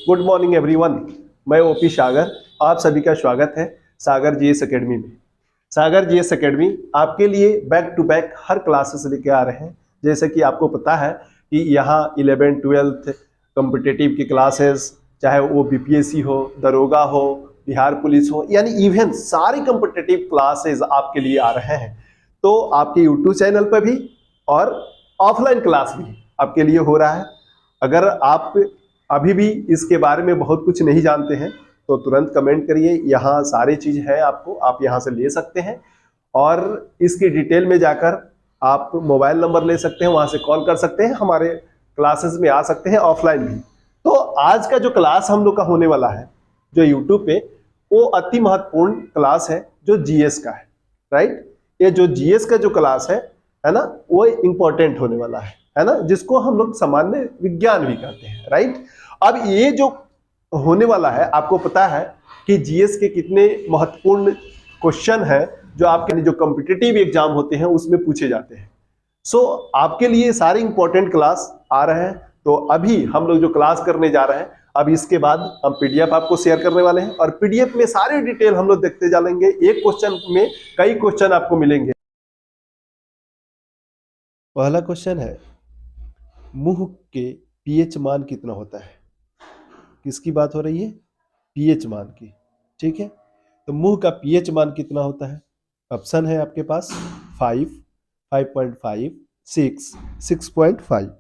Good morning everyone. मैं OP सागर, आप सभी का स्वागत है सागर जीएस एकेडमी में। सागर जीएस एकेडमी आपके लिए बैक टू बैक हर क्लासेस लेके आ रहे हैं। जैसे कि आपको पता है कि यहाँ 11 12 कॉम्पिटिटिव की क्लासेस, चाहे वो बीपीएससी हो, दरोगा हो, बिहार पुलिस हो, यानी इवन सारी कॉम्पिटिटिव क्लासेस आपके लिए आ रहे हैं। तो आपके यूट्यूब चैनल पर भी और ऑफलाइन क्लास भी आपके लिए हो रहा है। अगर आप अभी भी इसके बारे में बहुत कुछ नहीं जानते हैं तो तुरंत कमेंट करिए, यहाँ सारी चीज है, आपको आप यहाँ से ले सकते हैं। और इसकी डिटेल में जाकर आप मोबाइल नंबर ले सकते हैं, वहां से कॉल कर सकते हैं, हमारे क्लासेस में आ सकते हैं ऑफलाइन भी। तो आज का जो क्लास हम लोग का होने वाला है जो यूट्यूब पे, वो अति महत्वपूर्ण क्लास है जो जीएस का है। राइट, ये जो जीएस का जो क्लास है ना, वो इंपॉर्टेंट होने वाला है ना, जिसको हम लोग सामान्य विज्ञान भी कहते हैं। राइट, अब ये जो होने वाला है, आपको पता है कि जीएस के कितने महत्वपूर्ण क्वेश्चन है जो आपके जो कॉम्पिटिटिव एग्जाम होते हैं उसमें पूछे जाते हैं। सो आपके लिए सारे इंपॉर्टेंट क्लास आ रहे हैं। तो अभी हम लोग जो क्लास करने जा रहे हैं, अब इसके बाद हम पीडीएफ आपको शेयर करने वाले हैं और पीडीएफ में सारी डिटेल हम लोग देखते जाएंगे। एक क्वेश्चन में कई क्वेश्चन आपको मिलेंगे। पहला क्वेश्चन है, मुंह के पीएच मान कितना होता है? किसकी बात हो रही है? पीएच मान की। ठीक है, तो मुंह का पीएच मान कितना होता है? ऑप्शन है आपके पास 5, 5.5, 6, 6.5,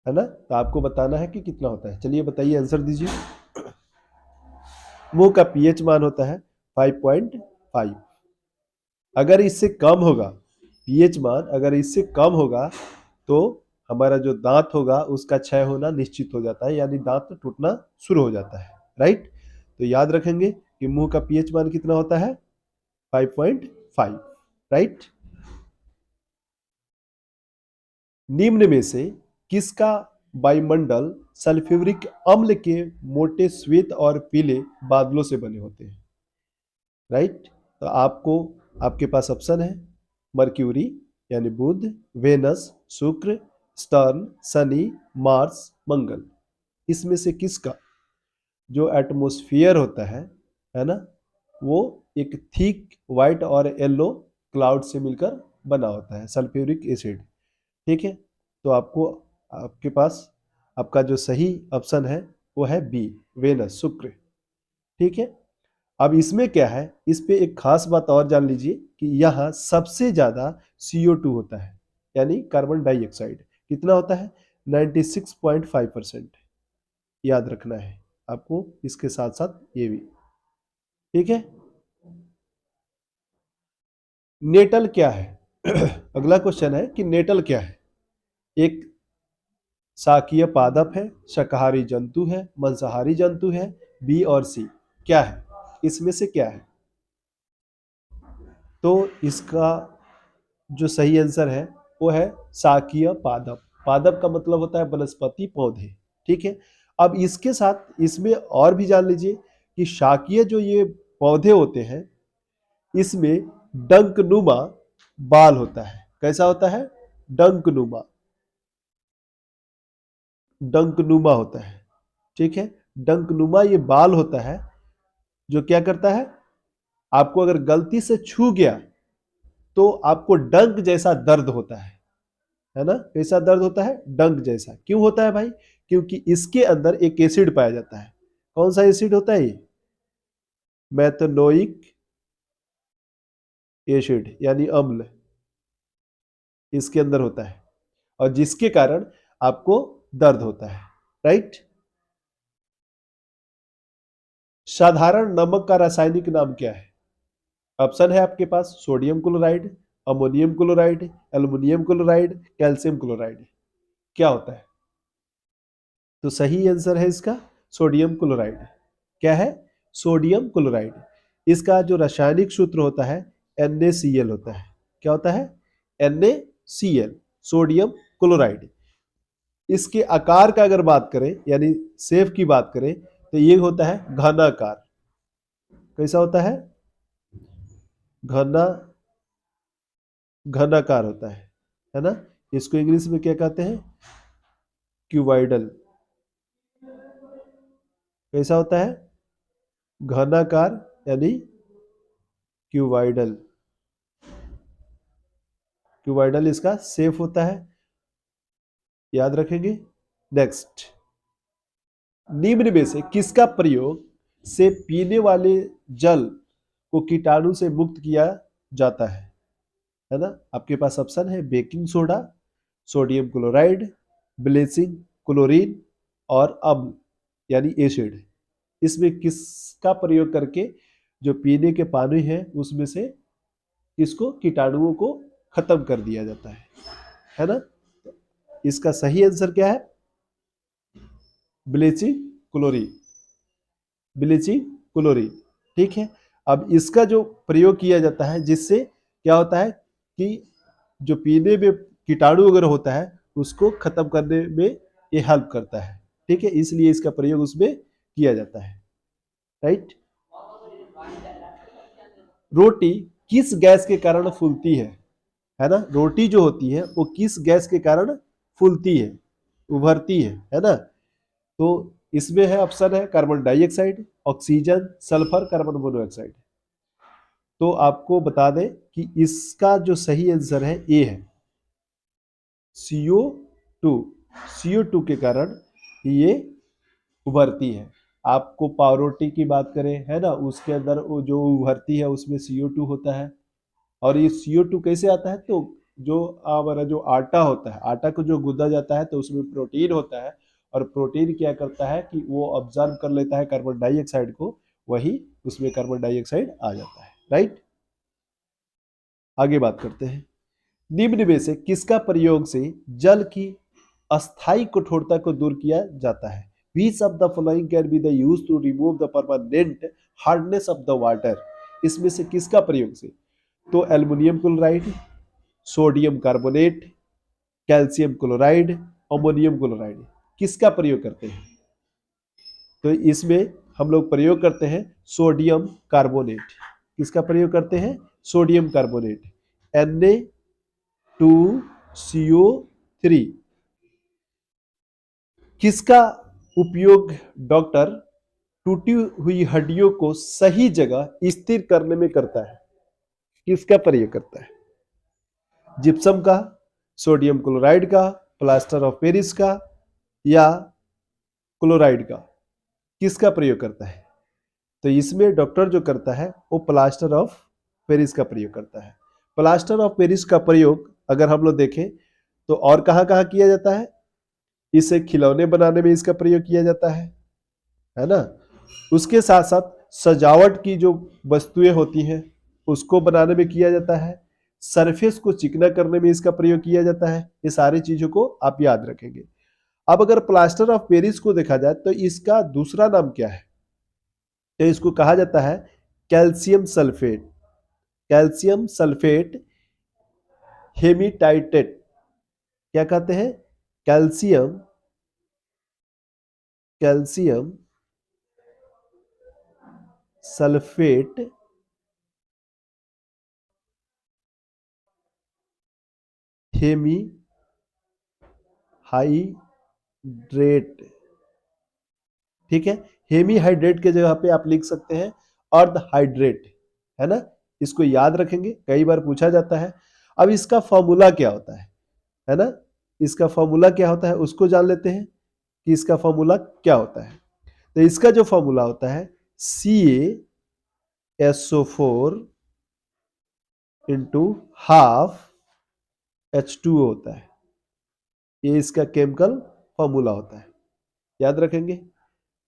है ना। तो आपको बताना है कि कितना होता है। चलिए बताइए, आंसर दीजिए। मुंह का पीएच मान होता है 5.5। अगर इससे कम होगा पीएच मान, अगर इससे कम होगा तो हमारा जो दांत होगा उसका क्षय होना निश्चित हो जाता है, यानी दांत टूटना शुरू हो जाता है। राइट, तो याद रखेंगे कि मुंह का पीएच मान कितना होता है? 5.5। राइट, निम्न में से किसका वायुमंडल सल्फ्यूरिक अम्ल के मोटे श्वेत और पीले बादलों से बने होते हैं? राइट, तो आपके पास ऑप्शन है मर्क्यूरी यानी बुध, वेनस, शुक्र, स्टर्न, शनि, मार्स, मंगल। इसमें से किसका जो एटमॉस्फेयर होता है ना, वो एक थिक व्हाइट और येलो क्लाउड से मिलकर बना होता है, सल्फ्यूरिक एसिड। ठीक है, तो आपके पास आपका जो सही ऑप्शन है वो है बी, वेनस, शुक्र। ठीक है, अब इसमें क्या है, इस पे एक खास बात और जान लीजिए कि यहाँ सबसे ज्यादा CO2 होता है, यानी कार्बन डाइऑक्साइड। कितना होता है? 96.5%। याद रखना है आपको, इसके साथ साथ ये भी। ठीक है, नेटल क्या है? अगला क्वेश्चन है कि नेटल क्या है? एक शाकीय पादप है, शाकाहारी जंतु है, मांसाहारी जंतु है, बी और सी? क्या है, इसमें से क्या है? तो इसका जो सही आंसर है वो है शाकीय पादप। पादप का मतलब होता है वनस्पति, पौधे। ठीक है, अब इसके साथ इसमें और भी जान लीजिए कि शाकीय जो ये पौधे होते हैं इसमें डंकनुमा बाल होता है। कैसा होता है? डंकनुमा, डंकनुमा होता है। ठीक है, डंकनुमा ये बाल होता है जो क्या करता है, आपको अगर गलती से छू गया तो आपको डंक जैसा दर्द होता है ना। कैसा दर्द होता है? डंक जैसा। क्यों होता है भाई? क्योंकि इसके अंदर एक एसिड पाया जाता है। कौन सा एसिड होता है ये? मेथनोइक एसिड यानी अम्ल इसके अंदर होता है, और जिसके कारण आपको दर्द होता है। राइट, साधारण नमक का रासायनिक नाम क्या है? ऑप्शन है आपके पास sodium chloride, ammonium chloride, aluminium chloride, calcium chloride. क्या होता है? तो सही आंसर है इसका सोडियम क्लोराइड। क्या है? Sodium chloride. इसका जो रासायनिक सूत्र होता है NaCl होता है। क्या होता है? NaCl, sodium chloride. इसके आकार का अगर बात करें, यानी शेप की बात करें, तो ये होता है घनाकार। कैसा होता है? घना घनाकार होता है ना। इसको इंग्लिश में क्या कहते हैं? क्यूबॉइडल। कैसा होता है? घनाकार यानी क्यूबॉइडल। क्यूबॉइडल इसका शेप होता है, याद रखेंगे। नेक्स्ट, निम्न में से किसका प्रयोग से पीने वाले जल को कीटाणु से मुक्त किया जाता है ना? आपके पास ऑप्शन है baking soda, sodium chloride, bleaching chlorine और अम्ल यानी एसिड। इसमें किसका प्रयोग करके जो पीने के पानी है उसमें से किसको, कीटाणुओं को खत्म कर दिया जाता है ना? इसका सही आंसर क्या है? Bleaching chlorine. ब्लीचिंग क्लोरीन, ठीक है। अब इसका जो प्रयोग किया जाता है जिससे क्या होता है कि जो पीने में कीटाणु अगर होता है उसको खत्म करने में ये हेल्प करता है, ठीक है, इसलिए इसका प्रयोग उसमें किया जाता है, राइट। रोटी किस गैस के कारण फूलती है ना? रोटी जो होती है वो किस गैस के कारण फूलती है, उभरती है ना? तो इसमें है ऑप्शन है carbon dioxide, oxygen, sulphur, carbon monoxide. तो आपको बता दें कि इसका जो सही आंसर है ए है CO2। CO2 के कारण ये उभरती है। आपको पावरोटी की बात करें है ना, उसके अंदर वो जो उभरती है उसमें CO2 होता है। और ये CO2 कैसे आता है? तो जो हमारा जो आटा होता है, आटा को जो गूंदा जाता है तो उसमें प्रोटीन होता है, और प्रोटीन क्या करता है कि वो ऑब्जर्व कर लेता है कार्बन डाइऑक्साइड को, वही उसमें कार्बन डाइऑक्साइड आ जाता है, राइट। आगे बात करते हैं, निम्न में से किसका प्रयोग से जल की अस्थायी कठोरता को दूर किया जाता है? Which of the following can be the used to remove the permanent hardness of the water? इसमें से किसका प्रयोग से? तो aluminium chloride, sodium carbonate, calcium chloride, ammonium chloride, किसका प्रयोग करते हैं? तो इसमें हम लोग प्रयोग करते हैं सोडियम कार्बोनेट। किसका प्रयोग करते हैं? Sodium carbonate, Na2CO3। किसका उपयोग डॉक्टर टूटी हुई हड्डियों को सही जगह स्थिर करने में करता है? किसका प्रयोग करता है? जिप्सम का, सोडियम क्लोराइड का, प्लास्टर ऑफ पेरिस का या क्लोराइड का, किसका प्रयोग करता है? तो इसमें डॉक्टर जो करता है वो प्लास्टर ऑफ पेरिस का प्रयोग करता है। प्लास्टर ऑफ पेरिस का प्रयोग अगर हम लोग देखें तो और कहाँ कहाँ किया जाता है? इसे खिलौने बनाने में इसका प्रयोग किया जाता है ना? उसके साथ साथ सजावट की जो वस्तुएं होती हैं उसको बनाने में किया जाता है, सरफेस को चिकना करने में इसका प्रयोग किया जाता है। ये सारी चीजों को आप याद रखेंगे। अब अगर प्लास्टर ऑफ पेरिस को देखा जाए तो इसका दूसरा नाम क्या है? तो इसको कहा जाता है calcium sulphate. Calcium sulphate hemihydrate. क्या कहते हैं? Calcium calcium sulphate hemi hydrate, ठीक है। हेमी हाइड्रेट के जगह पे आप लिख सकते हैं अर्ध हाइड्रेट, है ना? इसको याद रखेंगे, कई बार पूछा जाता है। अब इसका फॉर्मूला क्या होता है ना? इसका फॉर्मूला क्या होता है उसको जान लेते हैं कि इसका फॉर्मूला क्या होता है। तो इसका जो फॉर्मूला होता है CaSO4 इंटू हाफ H2O होता है। ये इसका केमिकल फॉर्मूला होता है, याद रखेंगे।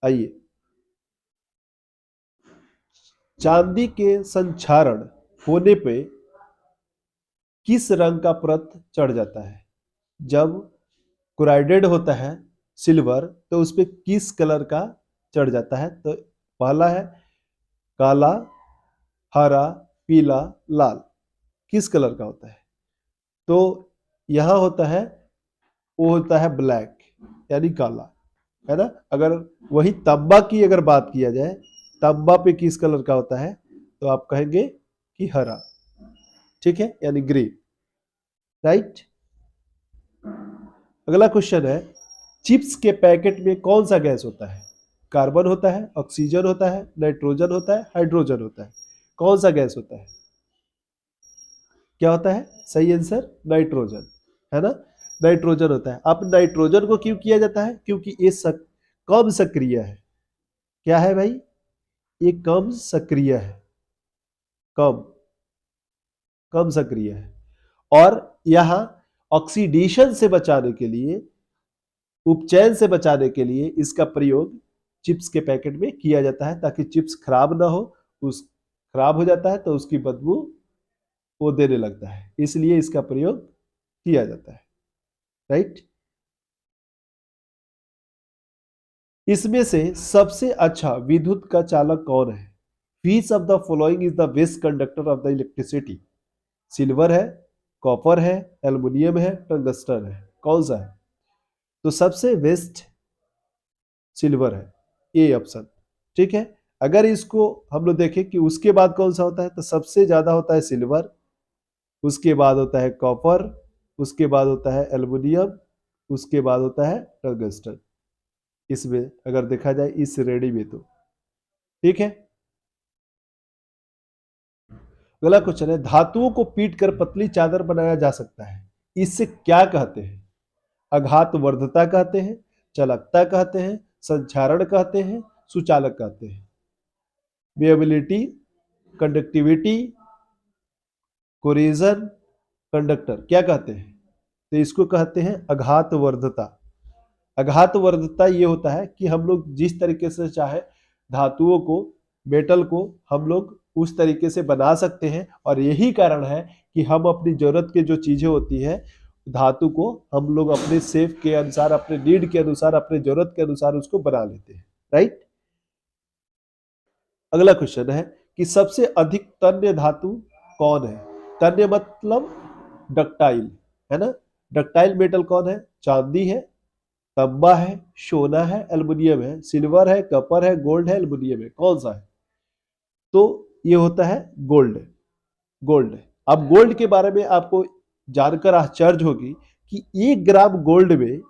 आइए, चांदी के संक्षारण होने पे किस रंग का परत चढ़ जाता है? जब क्लोराइडेड होता है सिल्वर तो उस पे किस कलर का चढ़ जाता है? तो पहला है काला, हरा, पीला, लाल, किस कलर का होता है? तो यहां होता है, वो होता है ब्लैक यानी काला, है ना? अगर वही तांबा की अगर बात किया जाए, तांबा पे किस कलर का होता है? तो आप कहेंगे कि हरा, ठीक है, यानी ग्रीन, राइट। अगला क्वेश्चन है चिप्स के पैकेट में कौन सा गैस होता है? कार्बन होता है, ऑक्सीजन होता है, नाइट्रोजन होता है, हाइड्रोजन होता है। कौन सा गैस होता है? क्या होता है? सही आंसर नाइट्रोजन, है ना? नाइट्रोजन होता है। अब नाइट्रोजन को क्यों किया जाता है? क्योंकि ये कम सक्रिय है। क्या है भाई? ये कम सक्रिय है, कम सक्रिय है। और यहां ऑक्सीडेशन से बचाने के लिए, उपचयन से बचाने के लिए इसका प्रयोग चिप्स के पैकेट में किया जाता है, ताकि चिप्स खराब ना हो। खराब हो जाता है तो उसकी बदबू वो देने लगता है, इसलिए इसका प्रयोग किया जाता है, राइट। इसमें से सबसे अच्छा विद्युत का चालक कौन है? Which of the following is the best conductor of the electricity? Silver है, कॉपर है, एल्युमिनियम है, टंगस्टन है, कौन सा है? तो सबसे बेस्ट सिल्वर है, ए ऑप्शन, ठीक है। अगर इसको हम लोग देखें कि उसके बाद कौन सा होता है, तो सबसे ज्यादा होता है सिल्वर, उसके बाद होता है कॉपर, उसके बाद होता है एल्युमिनियम, उसके बाद होता है टंगस्टन। इसमें अगर देखा जाए इस श्रेणी में तो, ठीक है। अगला क्वेश्चन है, धातुओं को पीट कर पतली चादर बनाया जा सकता है, इससे क्या कहते हैं? आघातवर्धता कहते हैं, चालकता कहते हैं, संक्षारण कहते हैं, सुचालक कहते हैं। वेबिलिटी, कंडक्टिविटी, कोरिजन, कंडक्टर, क्या कहते हैं? तो इसको कहते हैं आघातवर्धता। आघातवर्धता ये होता है कि हम लोग जिस तरीके से चाहे धातुओं को, मेटल को हम लोग उस तरीके से बना सकते हैं, और यही कारण है कि हम अपनी जरूरत के जो चीजें होती है धातु को हम लोग अपने शेप के अनुसार, अपने नीड के अनुसार, अपने जरूरत के अनुसार उसको बना लेते हैं, राइट। अगला क्वेश्चन है कि सबसे अधिक तन्य धातु कौन है? तन्य मतलब डक्टाइल, है ना। डक्टाइल मेटल कौन है? चांदी है, तांबा है, सोना है, एल्युमिनियम है, सिल्वर है, कॉपर है, गोल्ड है, एल्युमिनियम है, कौन सा है? तो ये होता है गोल्ड। अब गोल्ड के बारे में आपको जानकर आश्चर्य होगी कि 1 ग्राम गोल्ड में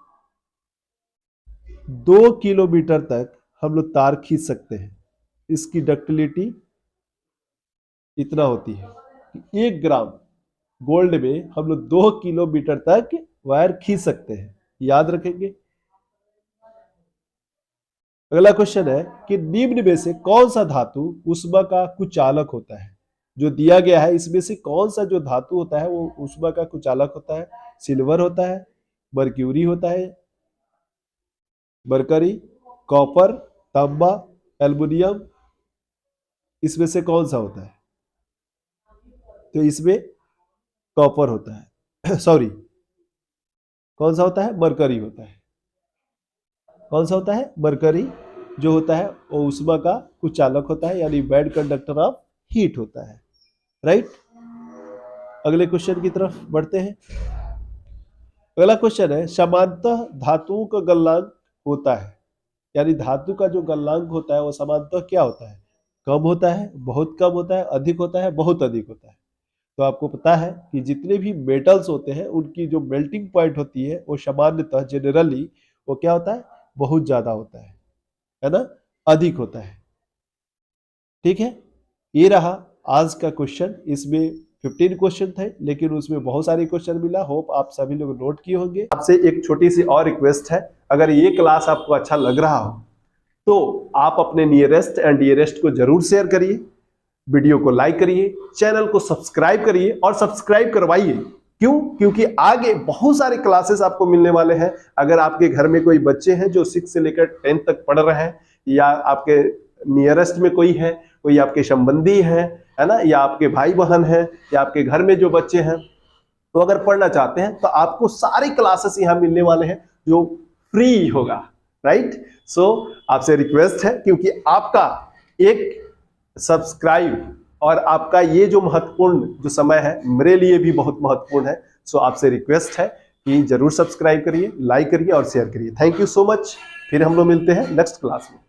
2 किलोमीटर तक हम लोग तार खींच सकते हैं। इसकी डक्टिलिटी इतना होती है कि 1 ग्राम गोल्ड में हम लोग 2 किलोमीटर तक वायर खींच सकते हैं, याद रखेंगे। अगला क्वेश्चन है कि निम्न में से कौन सा धातु ऊष्मा का कुचालक होता है? जो दिया गया है इसमें से कौन सा जो धातु होता है वो ऊष्मा का कुचालक होता है? सिल्वर होता है, मर्क्यूरी होता है, मरकरी, कॉपर, तांबा, एल्युमिनियम, इसमें से कौन सा होता है? तो इसमें कॉपर होता है सॉरी, कौन सा होता है? मरकरी होता है। कौन सा होता है? मरकरी जो होता है वो ऊष्मा का कुचालक होता है, यानी बैड कंडक्टर ऑफ हीट होता है, राइट। अगले क्वेश्चन की तरफ बढ़ते हैं। अगला क्वेश्चन है, समानतः धातुओं का गलनांक होता है, यानी धातु का जो गलनांक होता है वो समानतः क्या होता है? कम होता है, बहुत कम होता है, अधिक होता है, बहुत अधिक होता है। तो आपको पता है कि जितने भी मेटल्स होते हैं उनकी जो मेल्टिंग पॉइंट होती है वो सामान्यतः जनरली वो क्या होता है? बहुत ज्यादा होता है ना, अधिक होता है, ठीक है। ये रहा आज का क्वेश्चन। इसमें 15 क्वेश्चन थे, लेकिन उसमें बहुत सारे क्वेश्चन मिला। होप आप सभी लोग नोट किए होंगे। आपसे एक छोटी सी और रिक्वेस्ट है, अगर ये क्लास आपको अच्छा लग रहा हो तो आप अपने नियरेस्ट एंड डियरेस्ट को जरूर शेयर करिए, वीडियो को लाइक करिए, चैनल को सब्सक्राइब करिए और सब्सक्राइब करवाइए। क्यों? क्योंकि आगे बहुत सारे क्लासेस आपको मिलने वाले हैं। अगर आपके घर में कोई बच्चे हैं जो 6 से लेकर 10 तक पढ़ रहे हैं, या आपके नियरेस्ट में कोई है, कोई आपके संबंधी है ना, या आपके भाई बहन है, या आपके घर में जो बच्चे हैं, तो अगर पढ़ना चाहते हैं तो आपको सारी क्लासेस यहाँ मिलने वाले हैं जो फ्री होगा, राइट। सो आपसे रिक्वेस्ट है, क्योंकि आपका एक सब्सक्राइब और आपका ये जो महत्वपूर्ण जो समय है मेरे लिए भी बहुत महत्वपूर्ण है। सो आपसे रिक्वेस्ट है कि जरूर सब्सक्राइब करिए, लाइक करिए और शेयर करिए। Thank you so much. फिर हम लोग मिलते हैं नेक्स्ट क्लास में।